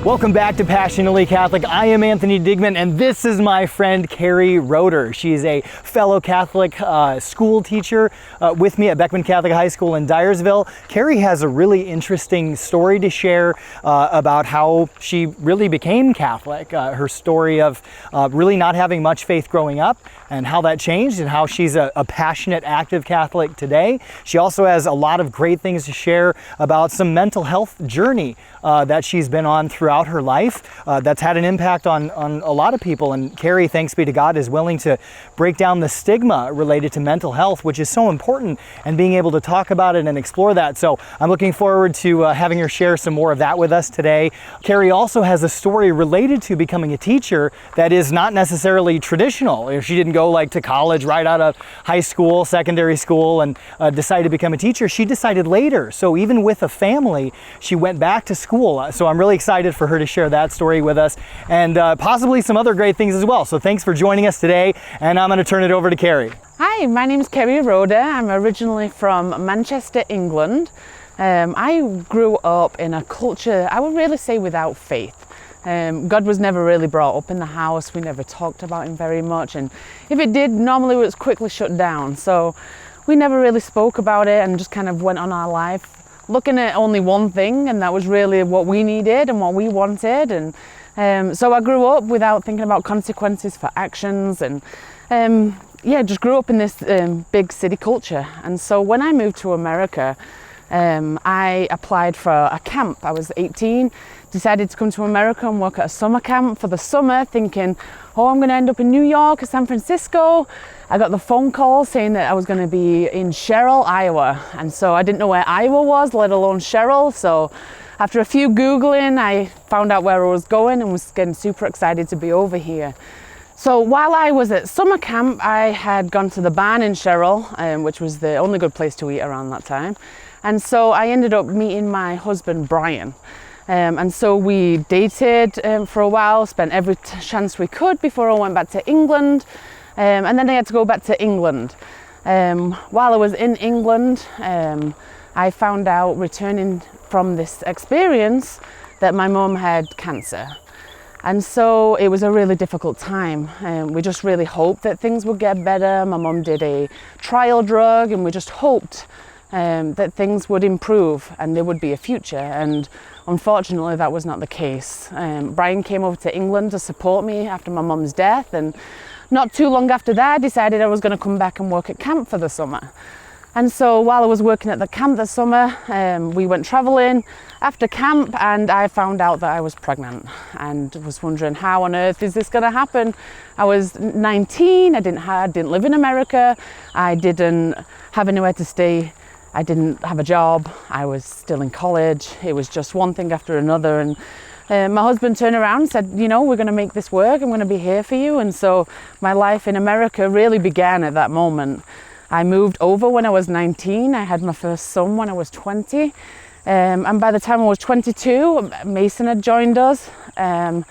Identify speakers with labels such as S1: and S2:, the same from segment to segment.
S1: Welcome back to Passionately Catholic. I am Anthony Digmann, and this is my friend Kerry Roeder. She's a fellow Catholic school teacher with me at Beckman Catholic High School in Dyersville. Kerry has a really interesting story to share about how she really became Catholic. Her story of really not having much faith growing up and how that changed, and how she's a passionate, active Catholic today. She also has a lot of great things to share about some mental health journey that she's been on throughout her life that's had an impact on a lot of people. And Kerry, thanks be to God, is willing to break down the stigma related to mental health, which is so important, and being able to talk about it and explore that. So I'm looking forward to having her share some more of that with us today. Kerry also has a story related to becoming a teacher that is not necessarily traditional. She didn't go like to college right out of high school, secondary school, and decide to become a teacher. She decided later. So even with a family, she went back to school. So I'm really excited for her to share that story with us, and possibly some other great things as well. So thanks for joining us today, and I'm going to turn it over to Kerry.
S2: Hi, my name is Kerry Roeder. I'm originally from Manchester, England. I grew up in a culture, I would really say, without faith. God was never really brought up in the house. We never talked about him very much, and if it did, normally it was quickly shut down. So we never really spoke about it and just kind of went on our life looking at only one thing, and that was really what we needed and what we wanted. And so I grew up without thinking about consequences for actions, and just grew up in this big city culture. And so when I moved to America, I applied for a camp. I was 18, decided to come to America and work at a summer camp for the summer, thinking, oh, I'm going to end up in New York or San Francisco. I got the phone call saying that I was going to be in Sherrill, Iowa. And so I didn't know where Iowa was, let alone Sherrill. So after a few Googling, I found out where I was going and was getting super excited to be over here. So while I was at summer camp, I had gone to the barn in Sherrill, which was the only good place to eat around that time. And so I ended up meeting my husband, Brian. And so we dated for a while, spent every chance we could before I went back to England. And then I had to go back to England. While I was in England, I found out, returning from this experience, that my mum had cancer. And so it was a really difficult time. We just really hoped that things would get better. My mum did a trial drug, and we just hoped that things would improve and there would be a future. And unfortunately, that was not the case. Brian came over to England to support me after my mum's death, and not too long after that, I decided I was going to come back and work at camp for the summer. And so while I was working at the camp this summer, we went traveling after camp, and I found out that I was pregnant, and was wondering, how on earth is this going to happen? I was 19, I didn't live in America, I didn't have anywhere to stay, I didn't have a job, I was still in college. It was just one thing after another. And my husband turned around and said, you know, we're going to make this work, I'm going to be here for you. And so my life in America really began at that moment. I moved over when I was 19. I had my first son when I was 20. And by the time I was 22, Mason had joined us. And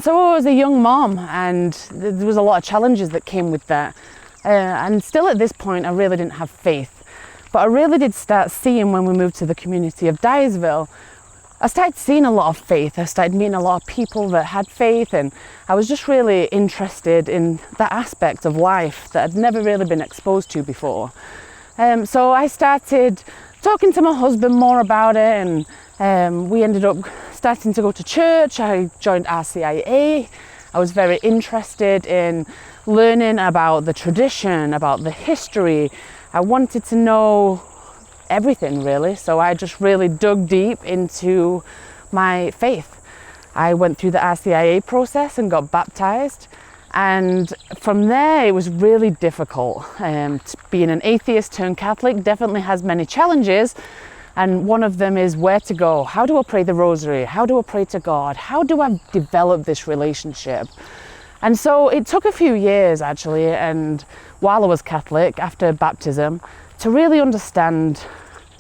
S2: so I was a young mom, and there was a lot of challenges that came with that. And still at this point, I really didn't have faith. But I really did start seeing, when we moved to the community of Dyersville, I started seeing a lot of faith. I started meeting a lot of people that had faith, and I was just really interested in that aspect of life that I'd never really been exposed to before. So I started talking to my husband more about it, and we ended up starting to go to church. I joined RCIA. I was very interested in learning about the tradition, about the history. I wanted to know everything, really. So I just really dug deep into my faith. I went through the RCIA process and got baptized. And from there, it was really difficult. Being an atheist turned Catholic definitely has many challenges. And one of them is where to go. How do I pray the rosary? How do I pray to God? How do I develop this relationship? And so it took a few years, actually, and while I was Catholic, after baptism, to really understand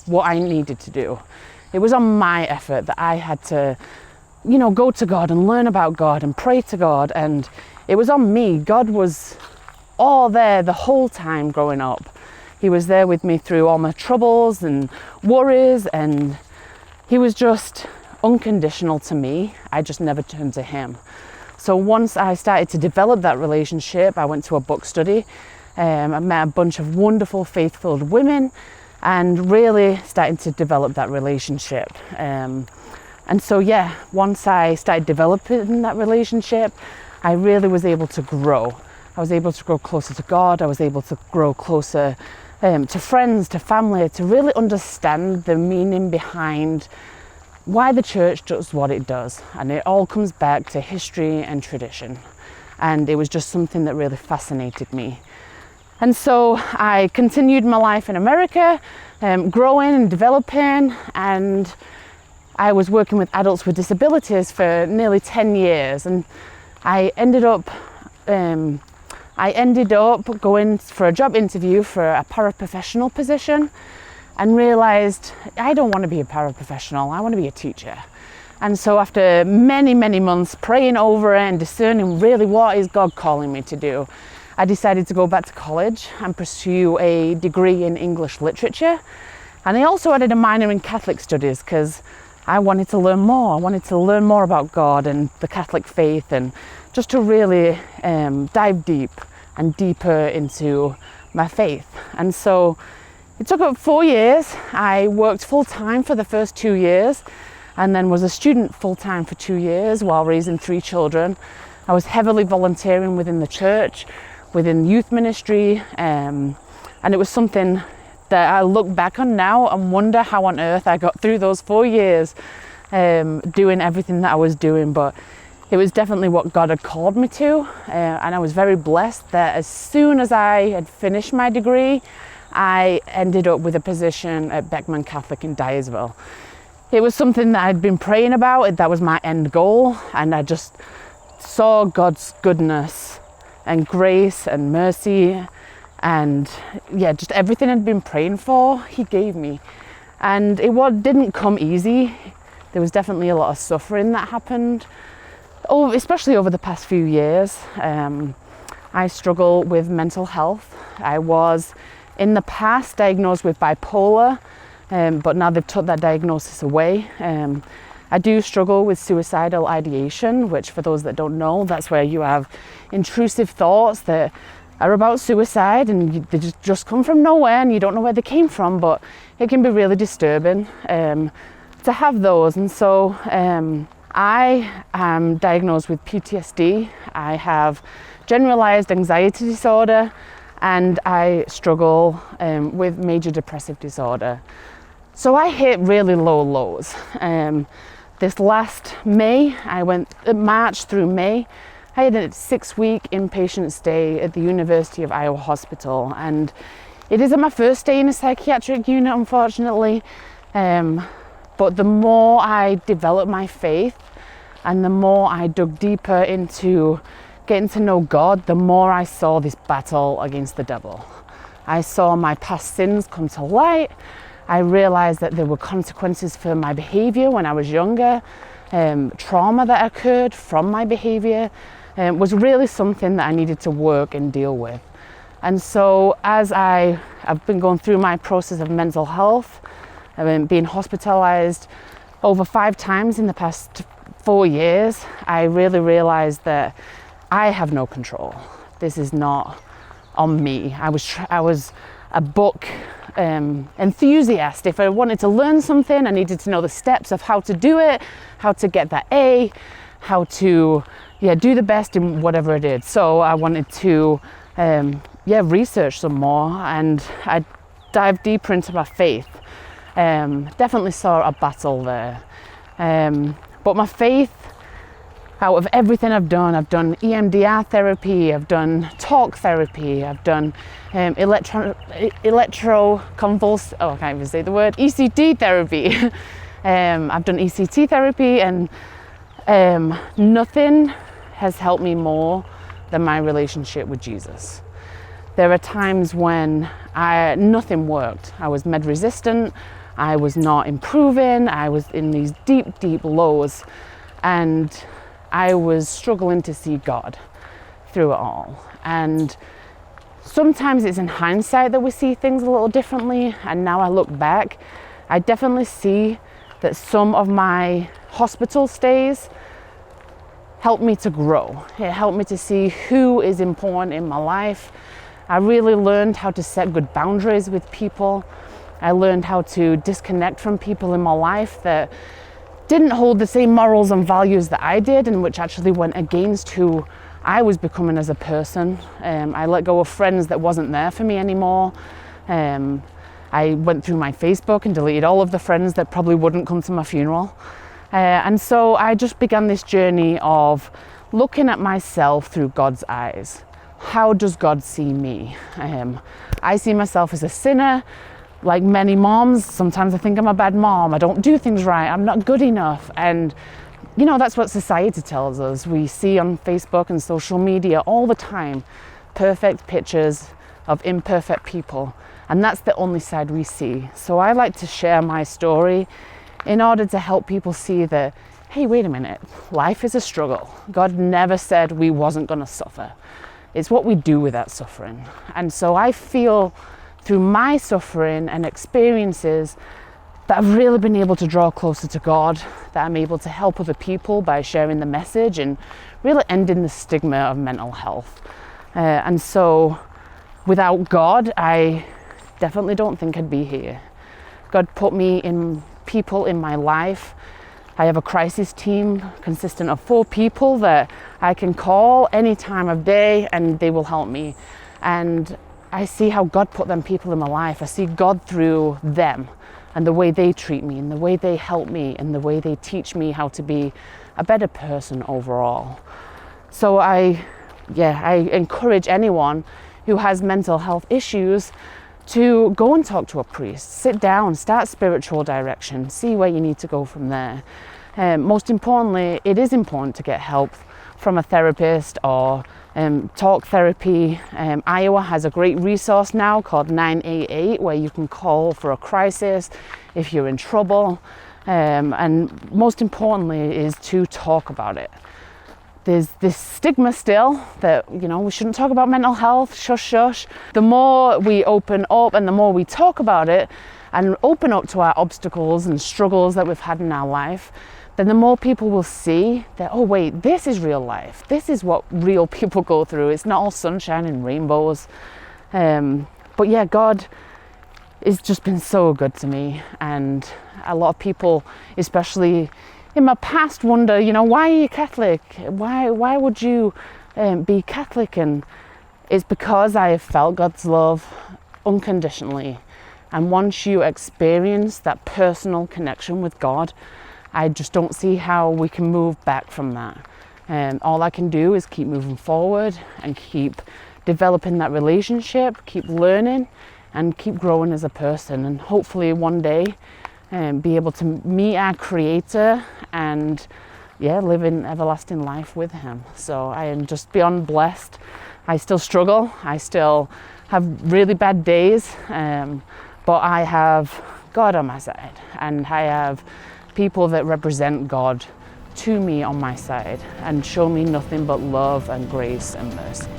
S2: what I needed to do. It was on my effort that I had to, go to God and learn about God and pray to God, and it was on me. God was all there the whole time growing up. He was there with me through all my troubles and worries, and he was just unconditional to me. I just never turned to him. So once I started to develop that relationship, I went to a book study. I met a bunch of wonderful, faith-filled women, and really starting to develop that relationship. And so, once I started developing that relationship, I really was able to grow. I was able to grow closer to God. I was able to grow closer to friends, to family, to really understand the meaning behind why the church does what it does. And it all comes back to history and tradition. And it was just something that really fascinated me. And so I continued my life in America, growing and developing, and I was working with adults with disabilities for nearly 10 years. And I ended up going for a job interview for a paraprofessional position, and realized I don't want to be a paraprofessional, I want to be a teacher. And so after many, many months praying over it and discerning really what is God calling me to do, I decided to go back to college and pursue a degree in English literature. And I also added a minor in Catholic studies because I wanted to learn more. I wanted to learn more about God and the Catholic faith, and just to really dive deep and deeper into my faith. And so it took about 4 years. I worked full-time for the first 2 years, and then was a student full-time for 2 years while raising 3 children. I was heavily volunteering within the church, within youth ministry, and it was something that I look back on now and wonder how on earth I got through those 4 years doing everything that I was doing. But it was definitely what God had called me to, and I was very blessed that as soon as I had finished my degree, I ended up with a position at Digmann Catholic in Dyersville. It was something that I'd been praying about. That was my end goal, and I just saw God's goodness and grace and mercy, and just everything I'd been praying for, he gave me. And it didn't come easy. There was definitely a lot of suffering that happened, especially over the past few years. I struggle with mental health. I was in the past diagnosed with bipolar, but now they've took that diagnosis away. I do struggle with suicidal ideation, which, for those that don't know, that's where you have intrusive thoughts that are about suicide, and they just come from nowhere and you don't know where they came from, but it can be really disturbing to have those. And so I am diagnosed with PTSD. I have generalized anxiety disorder, and I struggle with major depressive disorder. So I hit really low lows. This last May, I went March through May, I had a 6-week inpatient stay at the University of Iowa Hospital, and it isn't my first stay in a psychiatric unit, unfortunately. But the more I developed my faith and the more I dug deeper into getting to know God, the more I saw this battle against the devil. I saw my past sins come to light. I realized that there were consequences for my behavior when I was younger. Trauma that occurred from my behavior was really something that I needed to work and deal with. And so as I've been going through my process of mental health, I've been being hospitalized over 5 times in the past 4 years, I really realized that I have no control. This is not on me. I was a book enthusiast. If I wanted to learn something, I needed to know the steps of how to do it, how to get that A, how to do the best in whatever it is. So I wanted to research some more, and I dived deeper into my faith. Definitely saw a battle there. But my faith, out of everything I've done EMDR therapy, I've done talk therapy, I've done ECT therapy. I've done ECT therapy, and nothing has helped me more than my relationship with Jesus. There are times when nothing worked. I was med resistant, I was not improving, I was in these deep, deep lows, and I was struggling to see God through it all. And sometimes it's in hindsight that we see things a little differently, and now I look back, I definitely see that some of my hospital stays helped me to grow. It helped me to see who is important in my life. I really learned how to set good boundaries with people. I learned how to disconnect from people in my life that didn't hold the same morals and values that I did, and which actually went against who I was becoming as a person. I let go of friends that wasn't there for me anymore. I went through my Facebook and deleted all of the friends that probably wouldn't come to my funeral. And so I just began this journey of looking at myself through God's eyes. How does God see me? I see myself as a sinner. Like many moms, sometimes I think I'm a bad mom. I don't do things right. I'm not good enough. And you know, that's what society tells us. We see on Facebook and social media all the time perfect pictures of imperfect people. And that's the only side we see. So I like to share my story in order to help people see that, hey, wait a minute, life is a struggle. God never said we wasn't going to suffer. It's what we do with that suffering. And so I feel through my suffering and experiences that I've really been able to draw closer to God, that I'm able to help other people by sharing the message and really ending the stigma of mental health. And so without God, I definitely don't think I'd be here. God put me in people in my life. I have a crisis team consistent of 4 people that I can call any time of day and they will help me. And I see how God put them people in my life. I see God through them and the way they treat me and the way they help me and the way they teach me how to be a better person overall. So I encourage anyone who has mental health issues to go and talk to a priest, sit down, start spiritual direction, see where you need to go from there. Most importantly, it is important to get help from a therapist or talk therapy. Iowa has a great resource now called 988 where you can call for a crisis if you're in trouble. And most importantly is to talk about it. There's this stigma still that, you know, we shouldn't talk about mental health, shush, shush. The more we open up and the more we talk about it and open up to our obstacles and struggles that we've had in our life, then the more people will see that, oh wait, this is real life. This is what real people go through. It's not all sunshine and rainbows. But yeah, God has just been so good to me. And a lot of people, especially in my past, wonder, you know, why are you Catholic? Why would you be Catholic? And it's because I have felt God's love unconditionally. And once you experience that personal connection with God, I just don't see how we can move back from that. All I can do is keep moving forward and keep developing that relationship, keep learning and keep growing as a person, and hopefully one day be able to meet our Creator and live in everlasting life with Him. So I am just beyond blessed. I still struggle. I still have really bad days, but I have God on my side, and I have people that represent God to me on my side and show me nothing but love and grace and mercy.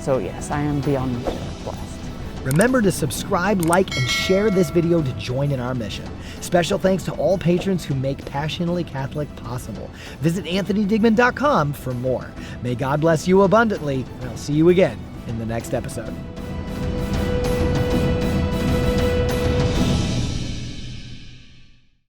S2: So yes, I am beyond blessed.
S1: Remember to subscribe, like, and share this video to join in our mission. Special thanks to all patrons who make Passionately Catholic possible. Visit AnthonyDigmann.com for more. May God bless you abundantly, and I'll see you again in the next episode.